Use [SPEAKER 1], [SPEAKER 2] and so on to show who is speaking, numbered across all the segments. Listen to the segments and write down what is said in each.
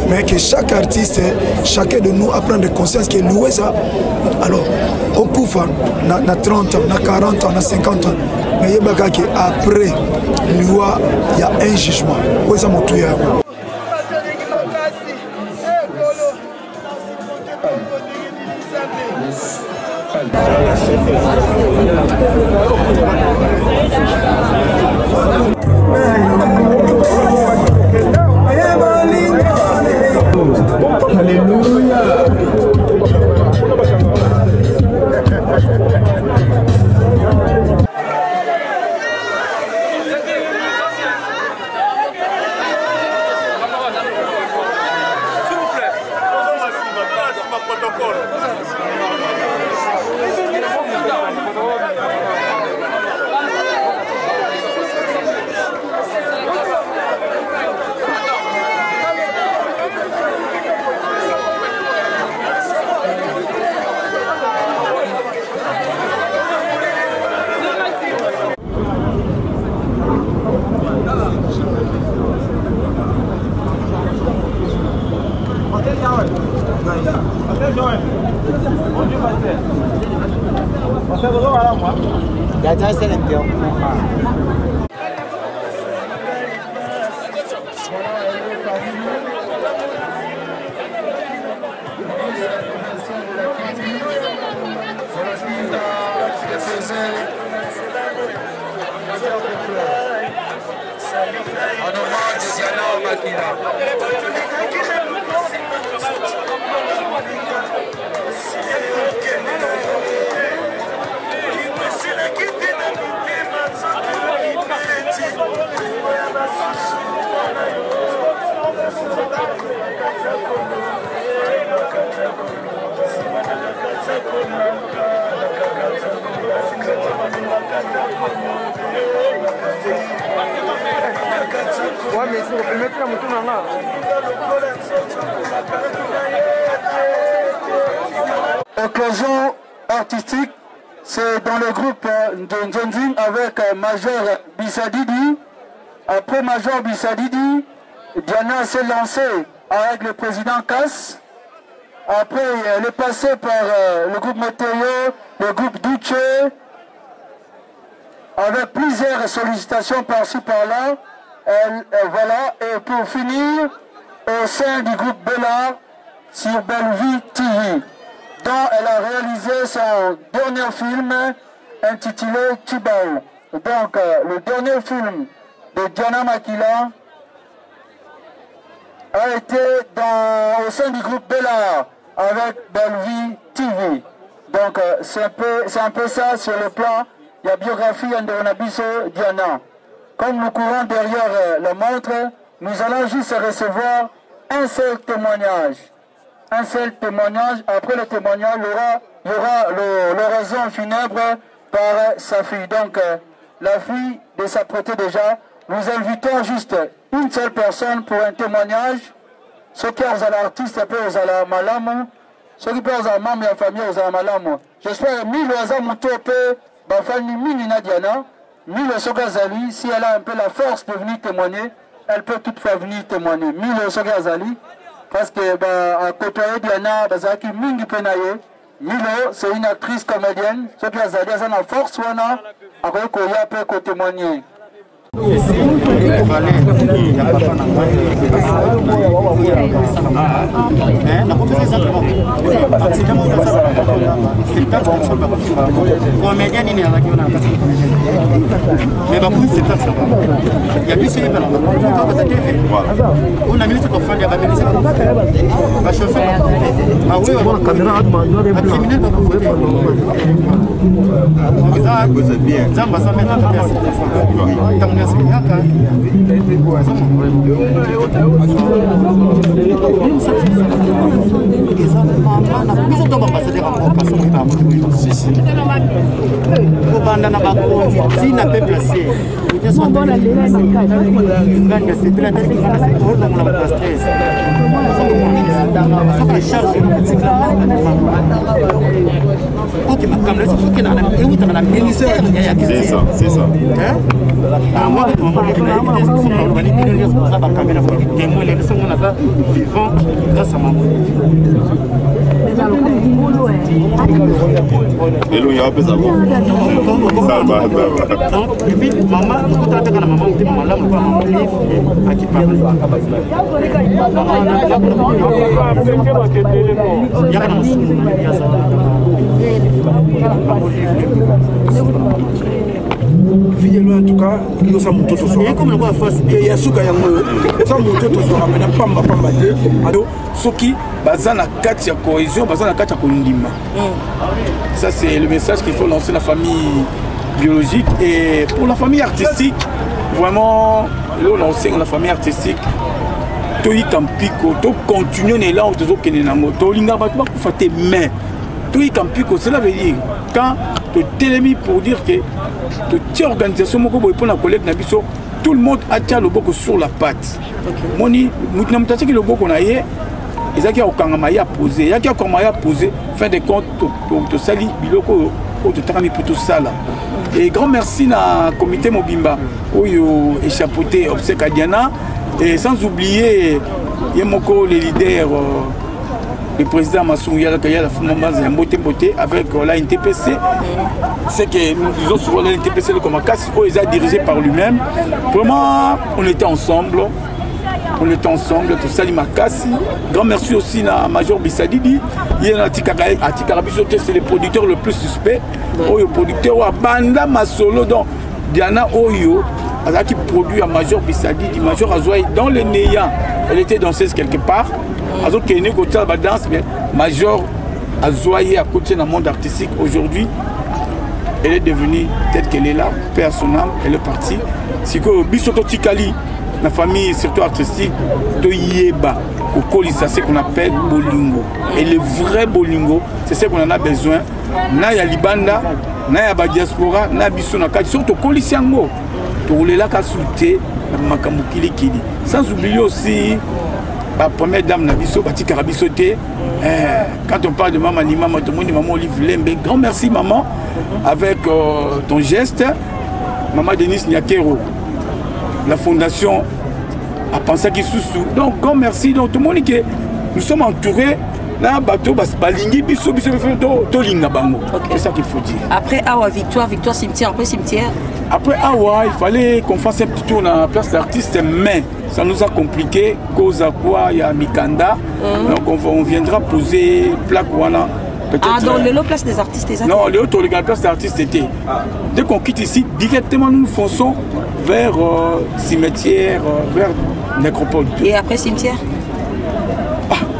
[SPEAKER 1] mais que chaque artiste, chacun de nous apprend de conscience que nous, ça. Alors, au Koufa, on a 30 ans, on a 40 ans, on a 50 ans. Mais après, il y a un jugement. Oui, ça m'a tué.
[SPEAKER 2] Occasion artistique, c'est dans le groupe de Nzonzing avec Major Bissadidi. Après Major Bissadidi, Diana s'est lancée avec le président Kass. Après, elle est passée par le groupe Météo, le groupe Duce, avec plusieurs sollicitations par-ci par-là. Voilà, et pour finir, au sein du groupe Bella sur Bellevue TV, dont elle a réalisé son dernier film intitulé Tibao. Donc, le dernier film de Diana Makila a été au sein du groupe Bella avec Bellevue TV. Donc, c'est un peu ça sur le plan de la biographie d'Onabiso Diana. Comme nous courons derrière la montre, nous allons juste recevoir un seul témoignage. Un seul témoignage. Après le témoignage, il y aura l'oraison funèbre par sa fille. Donc, la fille de s'apprêter déjà. Nous invitons juste une seule personne pour un témoignage. Ceux qui sont l'artiste, peu aux malamu. Ceux qui sont aux membres de la famille, aux malamu. J'espère que 1000 oiseaux moutopé, bafani minina Diana. 1000 Sogazali, si elle a un peu la force de venir témoigner, elle peut toutefois venir témoigner. 1000 Sogazali, parce que à côté de Diana, Bazaki Mingi Penaye, Milo, c'est une actrice comédienne. Sogazali, elle a la force, après Koya peut témoigner.
[SPEAKER 3] C'est ça. Et nous, il y a un peu ça. Ça va. Et puis, maman, quand tu as maman, tu maman là, on va maman livre à qui parle.
[SPEAKER 1] En tout cas, il y a mon toto sur il y a souka yango ça mon toto sur amena pamba te ado soki bazana kati ya cohésion bazana kati ya kondima. Ça c'est le message qu'il faut lancer la famille biologique et pour la famille artistique vraiment là on enseigne la famille artistique to yikampiko to continuer là on te zo kenenango to linga ba ko faté mais to yikampiko cela veut dire quand tu télémis pour dire que toute organisation pour la collègue Nabiso, tout le monde a tiré le boko sur la patte. Moni, nous que le boko na yé, ils ont a posé, il y a qui a posé, fin de compte, pour te salir, biloko, pour te terminer pour tout ça là. Et grand merci à comité Mobimba, où il a échappé obsèque à Diana, et sans oublier, il y a les leaders. Le président Massou Yalakaya la Fumamba Zamboté avec la NTPC, c'est que nous avons souvent la NTPC comme un casse, ils ont dirigé par lui-même. Vraiment, on était ensemble, tout ça, Makassi. Grand merci aussi à Major Bissadidi. Il y a c'est le producteur le plus suspect. Le producteur à Banda Masolo, donc Diana Oyo, qui produit à Major Bissadidi, Major Azoy dans le néant. Elle était danseuse quelque part. Alors qu'elle est côté de la danse, mais Major Azoye à côté dans le monde artistique aujourd'hui, elle est devenue peut-être qu'elle est là, personnelle, elle est partie. C'est que Bissoto Tikali, la famille surtout artistique, de Yeba, au c'est ce qu'on appelle Bolingo. Et le vrai Bolingo, c'est ce qu'on en a besoin. Na ya Libanda, na ya ba diaspora, na biso na kati surtout Kolisiango. To rouler là ka souté makamukili kili. Sans oublier aussi la première dame Nabiso, Bati Karabisoté. Quand on parle de maman Nima, tout le monde dit maman Olive Lembe. Grand merci maman avec ton geste. Maman Denise Nyakero, la fondation a pensé qu'il sous. Donc grand merci. Donc tout le monde dit que nous sommes entourés. Là, bateau, balingi, biso, to linga bango. C'est ça qu'il faut dire.
[SPEAKER 4] Après Awa, victoire, cimetière, après cimetière.
[SPEAKER 1] Après Awa, il fallait qu'on fasse un petit tour dans la place d'artiste, mais ça nous a compliqué. Cause à quoi il y a Mikanda. Donc on viendra poser plaque voilà.
[SPEAKER 4] Ah, dans le place des artistes,
[SPEAKER 1] non, le haut, la place d'artistes était. Dès qu'on quitte ici, directement nous fonçons vers cimetière, vers nécropole.
[SPEAKER 4] Et après cimetière?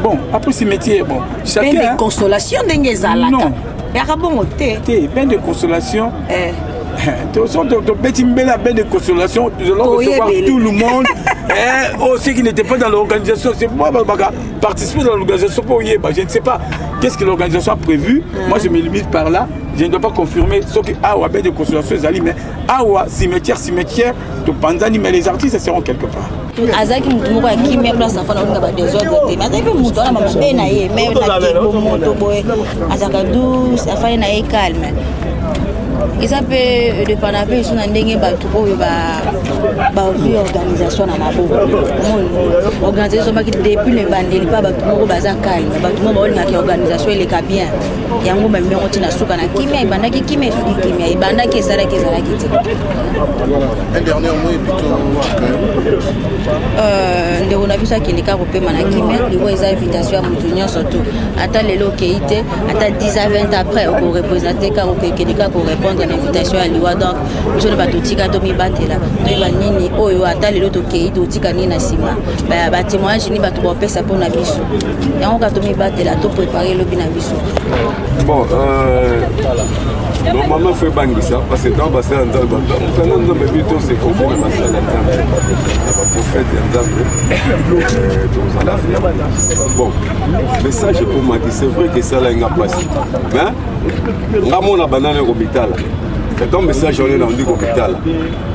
[SPEAKER 1] Bon, après cimetière, bon.
[SPEAKER 4] Chacun. Ben de consolation, d'engezalaka.
[SPEAKER 1] Non.
[SPEAKER 4] Il y a bon thé.
[SPEAKER 1] Ben de consolation. Ben de consolation, nous allons recevoir tout le monde. Ceux qui n'étaient pas dans l'organisation, c'est moi qui participe dans l'organisation pour y je ne sais pas qu'est-ce que l'organisation a prévu. Moi je me limite par là. Je ne dois pas confirmer ce que Awa ben de consolation mais Awa cimetière de Panzani, mais les artistes seront quelque part.
[SPEAKER 4] Azaki mutumo kwa kimia place enfant na ba désordre te mais azaki mutu na mama na ye mais na tempo moto boy azaka douce afai na ye calme. Ils appellent de Panapé, ils sont en dengue organisation na mabo. Organisation depuis le bandeli pas batumoko baza calme. Batumoko ba ki organisation ile ka bien. Yango ba miongo tina suka na kimia ibanda ki kimia suki kimia ibanda ki sala ki te.
[SPEAKER 3] Un dernier mot et plutôt
[SPEAKER 4] ndeko na biso akendeka kopema na kimia libo eza invitation ya mutu nyonso tu ata lelo keite ata 10 à 20 après ko représenter ka okendeka ko répondre à l'invitation à liwa donc biso ne batotika to mibatela to ba nini oyo ata lelo to keite otika nini na sima ba témoignage ni bato bopesa po na biso yango ka to mibatela to préparer lobi na biso.
[SPEAKER 3] Bon
[SPEAKER 5] Normalement, il faut banquer ça, parce que dans le bassin, quand on a plutôt c'est confié dans le bassin, il y a un prophète, bon, mais ça, je peux dire, c'est vrai que ça, là, il y a passé. Mais, on a banane au hôpital. C'est un message, on est dans l'hôpital.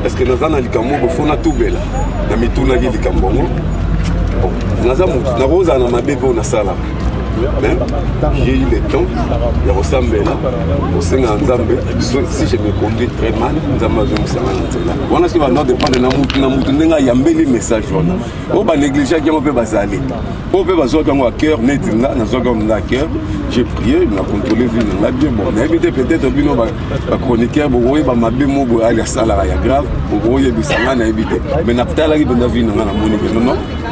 [SPEAKER 5] Est-ce que nous avons dit que nous avons tout bel? Nous avons dit que nous avons dit que nous avons mais j'ai eu le temps de ressembler là, au sein de Nzambe. Si je me conduis très mal, Nzambe va me savoir. On a ce qui va nous dépendre de la yambeli message. On va négliger qu'on peut basaler. On peut basaler à cœur, net là, dans un cœur. J'ai prié, on a contrôlé vie là bien bon. On a évité peut-être bien la chroniqueur, vous voyez, ma bien mot, il y a ça là, il y a grave. Vous voyez, on a évité. Mais n'a pas la vie de la vie, non, non,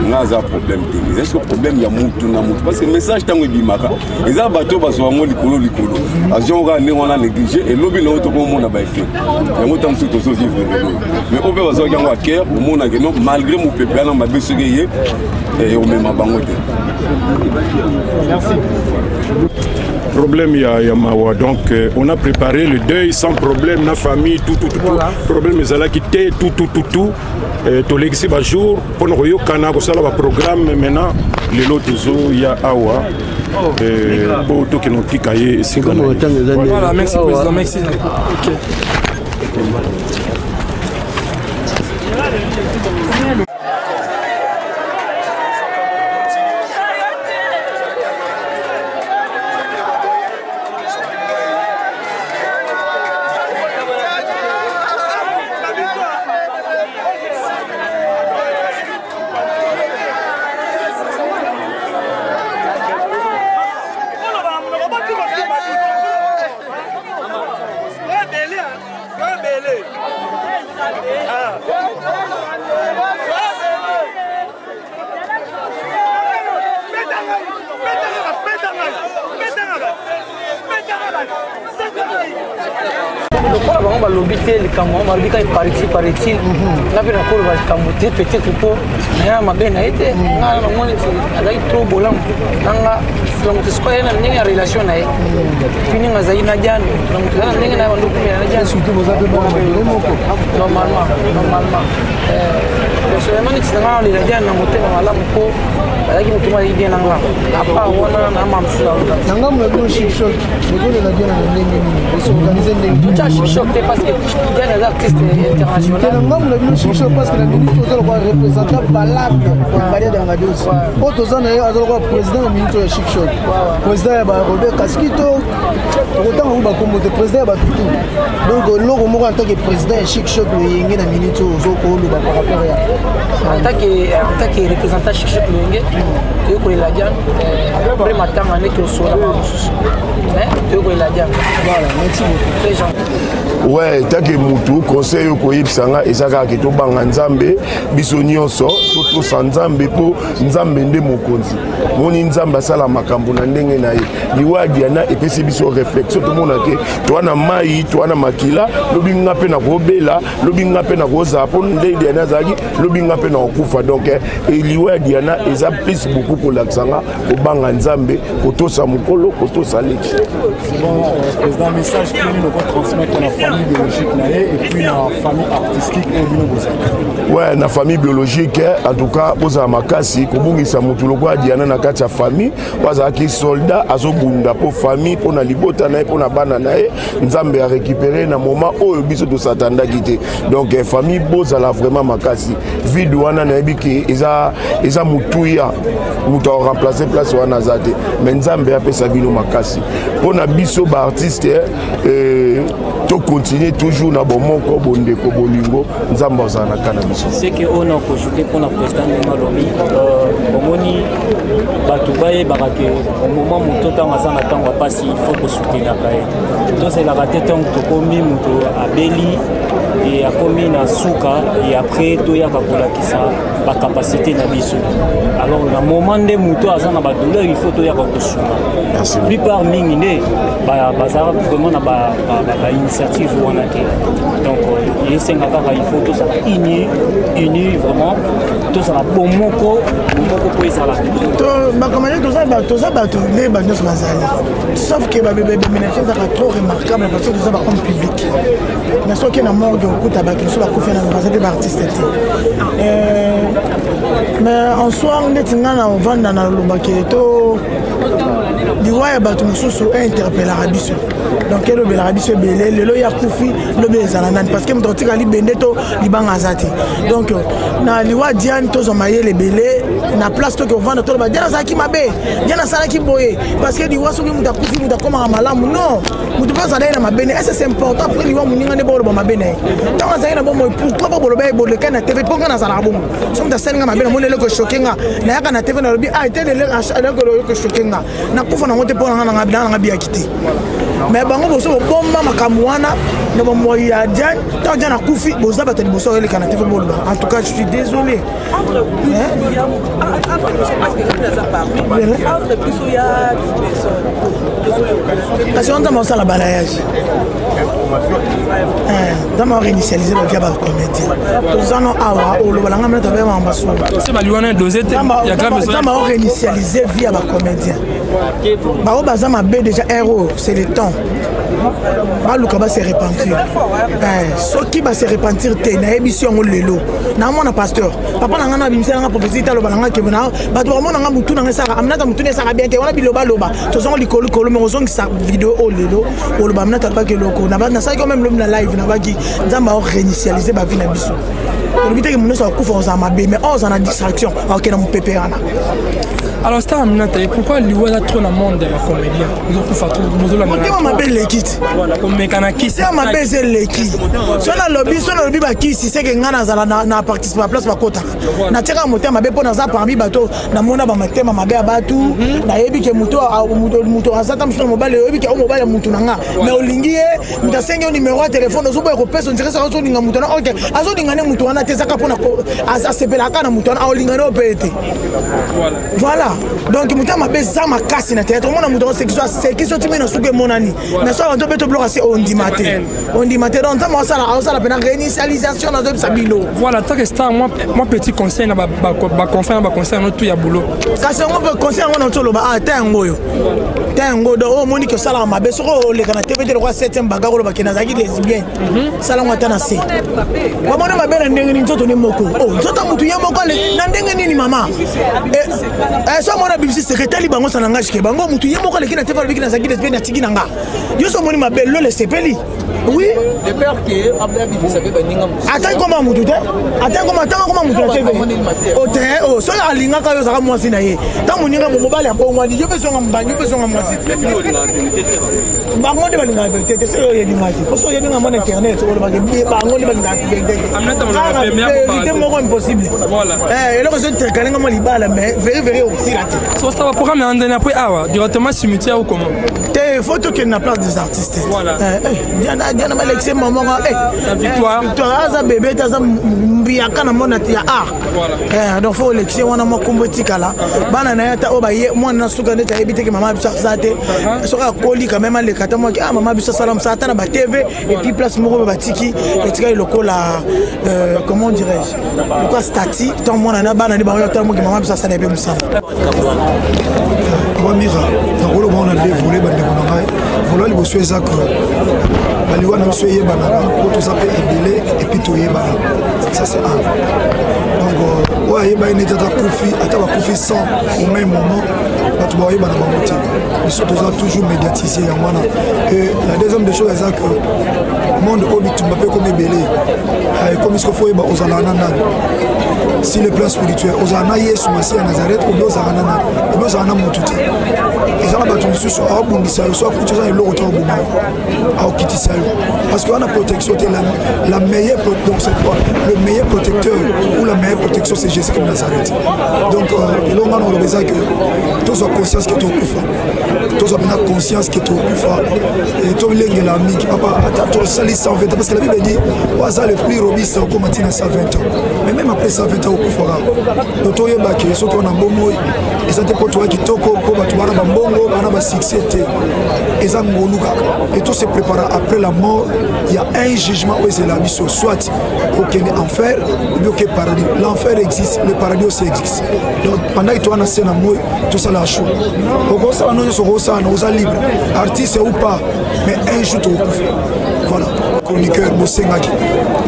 [SPEAKER 5] on a un problème. Est-ce que le problème il y a moutou na moutou? Parce que le message tant que bimaka, les abattus baso amon likolo likolo. Ajon ga ne on a négligé et lobby là tout comme on a pas fait. Et moi tant que tout ça vivre. Mais on peut baso yango à cœur, au monde a que non malgré mon peuple là ma besoin et on met ma bangote.
[SPEAKER 3] Merci.
[SPEAKER 6] Problème il y a Mawa, donc on a préparé le deuil sans problème, la famille, tout. Voilà. Problème ils allaient quitter tout. Tout l'exi va jour pour nous voyons qu'on a ça là programme maintenant les lots il y a Awa pour tout qui nous pique ailleurs.
[SPEAKER 1] Voilà, merci président, merci. Ok.
[SPEAKER 7] On va l'obiter, le Cameroun, on va l'obiter par ici. On a fait un cours de Cameroun, peut-être pour ma belle a été, on a trop beau. Donc, c'est quoi une relation avec fini à Zaïna Diane. Donc, normalement. Personnellement, c'est dans les radios, dans mon thème, on a beaucoup. Avec mon tour, il vient là. À part, on a un membre sur la route.
[SPEAKER 8] Dans le chic choc, le gars de la Diane, ils sont organisés.
[SPEAKER 7] Tout ça, chic choc, parce que il y a des artistes internationaux.
[SPEAKER 8] Dans le chic choc, parce que la ministre est représentant valable pour la barrière de la radio. Autres années, il y a le président de la ministre de chic choc. Le président est Robert Casquito. Autant où le président est tout. Donc, l'homme en tant que président de chic choc, il y a une minute aux autres par rapport à.
[SPEAKER 7] En tant que représentant chic choc, tu es la Diane. Après, matin, on est que sur la main. Tu es la Diane.
[SPEAKER 8] Voilà, merci beaucoup.
[SPEAKER 7] Très gentil.
[SPEAKER 9] Ouais, tant que Moutou, conseil au Koyipsanga, et ça a été au Nzambe, Bisonioso, tout ça Nzambe pour Nzambe de Mokonzi. Mon Nzamba Sala Makambu Nandenge Nae, Liwa Diana, et puis c'est biso réflexion, tout le monde a dit, toi na Maï, toi na Makila, l'obinga pena Robela, l'obinga pena Rosa, pour Ndé Diana Zagi, l'obinga pena Okufa. Donc, et Liwa Diana, ils appuient beaucoup pour l'accent, au Banga Nzambe, Koto Samukolo, Koto Salek.
[SPEAKER 3] Bon, président, message que nous devons transmettre à la famille biologique et puis à la famille artistique et biologique.
[SPEAKER 9] Ouais, la famille biologique, en tout cas, aux Amakasi, Kobungisa Mutulogwa, Diana Nakacha famille, Wazaki soldat, Azobunda pour famille, pour la libota, pour la bananae, Nzambe a récupéré dans moment où le biso de Satanda quitté. Donc, famille Bozala vraiment Makasi. Vidouana Nabiki, ils ont Moutouya, Moutou a remplacé place au Nazate. Mais Nzambe a fait sa vie Makasi. Pour la biso artiste, to continuer toujours na bomoko bondeko bolingo Nzamba za na cannabis.
[SPEAKER 10] C'est que on a conjugué pour la président de Malomi omoni batubaye barake au moment où tout temps azana tango passi il faut que soutenir kae. Donc c'est la raté tant que komi muto abeli et akomi na suka et après toyaka kolakisa ba capacité na biso. Alors na moment de muto azana ba douleur il faut toyaka kosunga. Plupart mingi ne bazara vraiment na ba initiative wana te. Donc il faut tout ça uni vraiment tout ça bomoko pour ezala.
[SPEAKER 8] To ba comment tout ça les bagnos bazali. Sauf que ba bébé ménagère ça trop remarquable parce que ça va en public. Mais ce qui est na mort de okuta ba tout ça ko faire na bazali ba artiste. Mais en soi on est ngana on vanda na lobake to liwa ya bato mosusu interpellera biso donc elobelaka biso ebele lelo ya kufi lobe ezala nani parce que moto otikali bende to libanga aza te donc na liwa diane tozwa mayele ebele na place toke ovanda toloba diane azalaki mabe diane asalaki boye parce que liwa soki moto akufi moto akomaka malamu non moto mpe azalaki na mabe ne ese c'est important après liwa moninga nde boloba mabe na ye ntango azalaki na bomo pourquoi po boloba ye boleka na tv mpo nga nazalaka bongo so moto asalinga mabe na moni eloko eshoke nga nayaka na tv nalobi ete eloko eshoke nga nakufa nango te mpo nanga biyaki te mais bango boso bomba makambo wana na bomoi ya Diane tant Diane akufi boza bato liboso oyeleka na tv boloba en tout cas je suis désolé kasi on tama osala balayage tama réinitialiser le diable comédien tozano awa olobalanga mena tobe mambaso
[SPEAKER 7] c'est baliwana dosé te ya grave
[SPEAKER 8] tama réinitialiser via ba comédien bao baza mabe déjà héros c'est le temps baluka ba se repentir soki ba se repentir te na ebiso ngo lelo na mona pasteur papa na ngana bimisa nga prophétie talo balanga ke na bato mona nga mutu na saka amnata mutu ne saka bien te wana biloba loba tozongo likolo kolo mais ozongi sa vidéo o lelo o loba amnata ba ke loko na sa ko même na live na baki nzamba o réinitialiser ba vie na biso on vite que mon so kufa oza mabe mais oza na distraction ok na mpepéana.
[SPEAKER 7] Alors Star Aminata, pourquoi Liwa a trop dans le monde de la comédien? Ils ont fait trop de la
[SPEAKER 8] comédie. On m'appelle l'équipe.
[SPEAKER 7] Voilà, comme mécanique.
[SPEAKER 8] C'est on m'appelle l'équipe. Sur le lobby ba qui si c'est que ngana zala na participer à place ba kota. Na tira moté mabe po na za parmi bato na mona ba matema mabe abatu na yebi ke muto azata msho mobile yebi ke o mobile mutu nanga. Mais olingi e mutasenga numéro de téléphone ozo boye ko pesa on dirait ça ozo linga mutu na OK. Azo linga ne mutu wana te saka pona asepela kana mutu na olinga no pete. Voilà. Donc mutu mabe za makasi na théâtre mona mutu c'est qui sorti na suke monani. Mais ça on doit te bloquer on dit matin. On dit matin donc ça la peine réinitialisation dans le sabilo.
[SPEAKER 7] Voilà, tant que Star moi petit conseil na ba conférence ba conseil no tout ya boulot.
[SPEAKER 8] Ça c'est un conseil on tolo ba tango yo. Tango do o moni que ça la mabe so le kana TV de roi 7e bagaro ba kina zaki lesbien. Ça la ngata na se. Wa mona mabe na ndenge ni nzoto ni moko. Oh, nzoto mutu ye moko le na ndenge ni mama. So mona bibisi secrétaire bango ça nanga ke bango mutu ye moko le kina TV ba kina zaki lesbien na tigi nanga. Yo so moni mabe lo le sepeli. Oui.
[SPEAKER 11] Le père qui abla bibisa be baninga.
[SPEAKER 8] Attends comment mutu te? Attends comment mutu te? O te o so ya linga ka yo saka mwasi na ye. Ta moninga mo mobile ya bongo ndi yo pe so ngamba yo pe so ngamba mwasi. Bango de balinga te se yo ye linga ti. Ko so ye linga mon internet o ba ke bango de balinga te.
[SPEAKER 7] Amnata mo la première
[SPEAKER 8] fois. C'est mo impossible.
[SPEAKER 7] Voilà.
[SPEAKER 8] Et là que je te kalenga mo libala mais very aussi là.
[SPEAKER 7] So ça va programme en dernier après awa directement cimetière ou comment?
[SPEAKER 8] Te photo que na place des artistes.
[SPEAKER 7] Voilà.
[SPEAKER 8] Diana Alexis maman
[SPEAKER 7] victoire
[SPEAKER 8] aza bébé taza mbiaka na mona tia
[SPEAKER 7] voilà
[SPEAKER 8] donc faut élection wana makombo tikala bana na yata obaye mwana suka ndeta ebite ke mama bisa zate soka koli quand même le kata moi mama bisa salam sa ta na ba TV et puis place moko ba tiki et tika lokola comment dirais-je quoi stati tant mwana na bana ni ba yota mo ke mama bisa sala be musala
[SPEAKER 1] kwa mira na rolo bona le voler bande bona voler le bosso ezak baliwa na biso yebana po toza mpe ebele epuis toyebana ça c'est un donc oyo ayeba ye neti ata kufi ata bakufi sans au même moment bato baoyebana bango te biso toza toujours médiatisé yango wana et la deuxième des choses eza que monde oyo bitumba mpe komi ebele ekomi siko fo oyeba ozalaka na nani si le plan spirituel ozala na yesu masi ya nazareth obi ozalaka na nani obi ozala na motu te eza na bato mosusu aobundisa yo so akuti oza na eloko te aoboma yo aokitisa yo parce que wana protection te la meilleure donc c'est quoi le meilleur protecteur ou la meilleure protection c'est Jésus Christ Nazareth donc elongo wana oloba eza ke tozwa conscience ke tokufa tozwa mpena conscience ke tokufa tolenge la mingi papa attends sali 120 ans parce que la Bible dit waza le plus robuste au combattre à 120 ans mais même après 120 ans au kufara donc toi yebaki surtout on a bomo et ça te pour toi qui toko pour battre bana bambongo bana ba succès et ça ngoluka et tout se prépare après la mort il y a un jugement où c'est la mission soit aucun enfer ou bien aucun paradis l'enfer existe le paradis aussi existe donc pendant que toi na scène moi tout ça la chou au ça non so ça nous a libre artiste ou pas mais un jour tout voilà chroniqueur bosengaki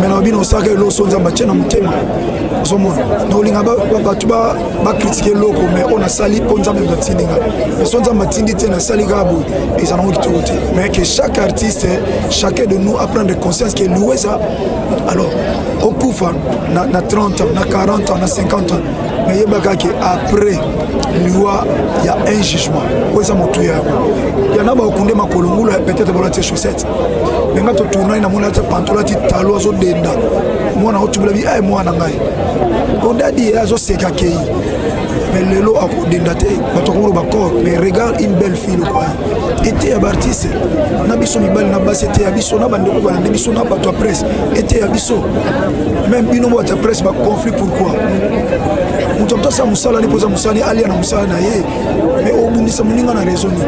[SPEAKER 1] mais na bino ça que lo sonza match na mutema somona no linga ba tuba ba critiquer loko mais on a sali ponza même batindinga mais sonza matindi tena sali gabo et ça n'ont pas tout mais que chaque artiste chacun de nous apprend de conscience que louer ça alors au kufa na 30 ans na 40 ans na 50 ans mais yebaka que après loi il y a un jugement ouais ça motu ya na ba okunde makolongulu peut-être ba la chaussette mais nga to tourner na mona ta pantola ti talo zo denda mona otubula bi ay mwana ngai on a dit azo seka kei mais lelo a denda te batokuru ba corps mais regarde une belle fille quoi était à Bartis na biso mibali na basi était à biso na bandeko ba na biso na bato presse était à biso même bino mo ta presse ba conflit pourquoi mutomto sa musala ni poza musani alia na musala na ye mais au bundisa muninga na raisonner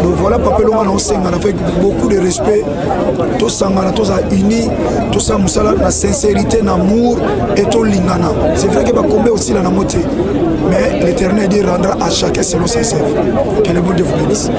[SPEAKER 1] donc voilà papa longa na osenga avec beaucoup de respect to sangana to za uni to sa musala na sincérité na amour et to lingana c'est vrai que ba combler aussi la na moté mais l'éternel dit rendra à chacun selon ses œuvres que le bon Dieu vous bénisse.